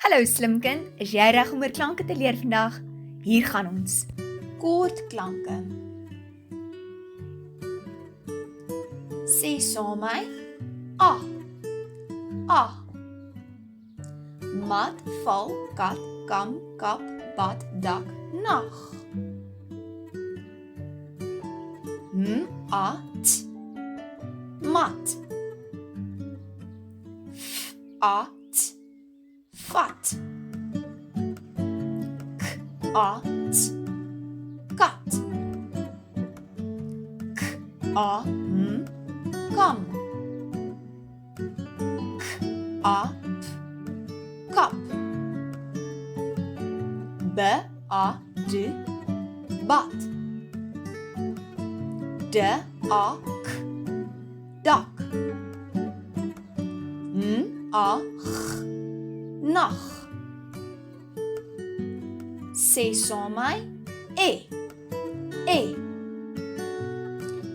Hallo slimkind, is jy reg om oor klanke te leer vandag? Hier gaan ons. Koordklanke. Sê saam my. A. A. Mat, val, kat, kam, kap, bad, dak, nag. A, t. Mat. F, a, t. Vat. K, a, t. Kat. K, a, m. Kam. K, a, p. Kap. B, a, d. Bad. D, a, k. Dak. N, a, g. Nag. Sê saam my. E. E.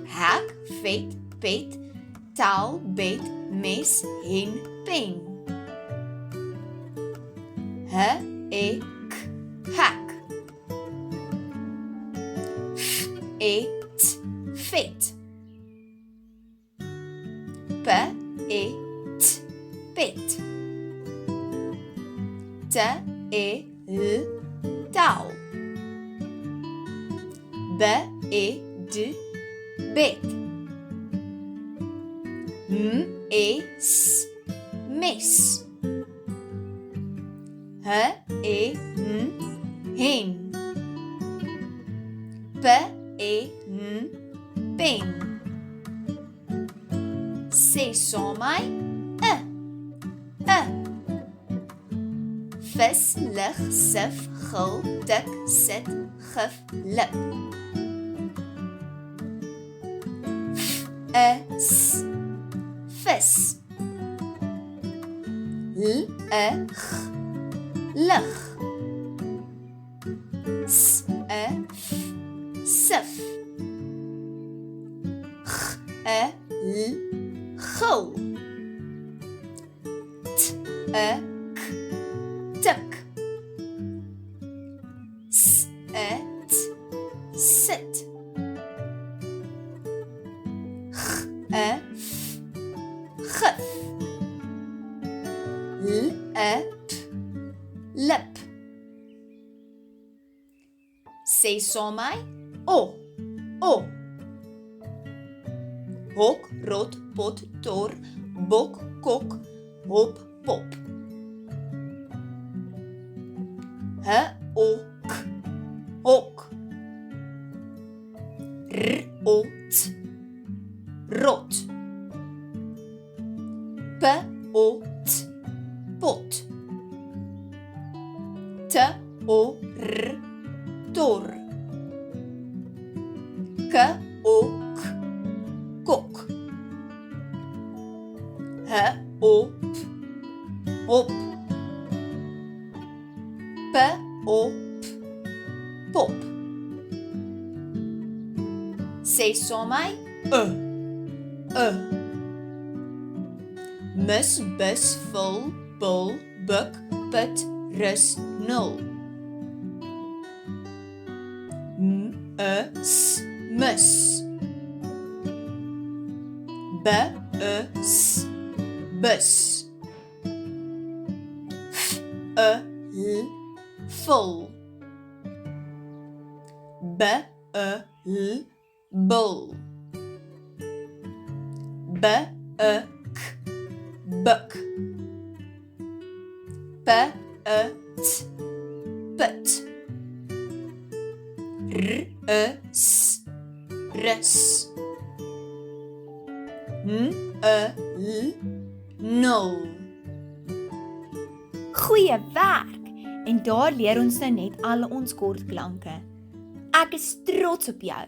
Hek, vet, pet, tel, bed, mes, hen, pen. H, e, k. Hek. F, e, t. Vet. P, e, t. Pet. T, e, l. Tel. B, e, d. Bed. M, e, s. Mes. H, e, n. Hen. P, e, n. Pen. Sê saam my. E. E. Vis, lig, sif, gil, tik, sit, gif, lip. F, e, s. Vis. L, e, g. Lig. S, e, f. Sif. G, e, l. Gil. T, e, k. Tik. S, e, t. Sit. G, e, f. Gif. L, e, p. Lip. Sê saam my. O. O. Hok, rot, pot, tor, bok, kok, hop, pop. H, o, k. Hok. R, o, t. Rot. P, o, t. Pot. T, o, r. Tor. K, o, k. Kok. H, o, p. Hop. P, o, p. Pop. Sê saam my. E. E. Mis, bis, vul, bul, buk, put, rus, nul. M, e, s. Mis. B, e, s. Bus. F, e, l. Vul. B, e, l. Bul. B, e, k. Buk. P, e, t. Put. R, e, s. Rus. N, e, l. Nul. Goeie werk! En daar leer ons nou net al ons koordklanke. Ek is trots op jou.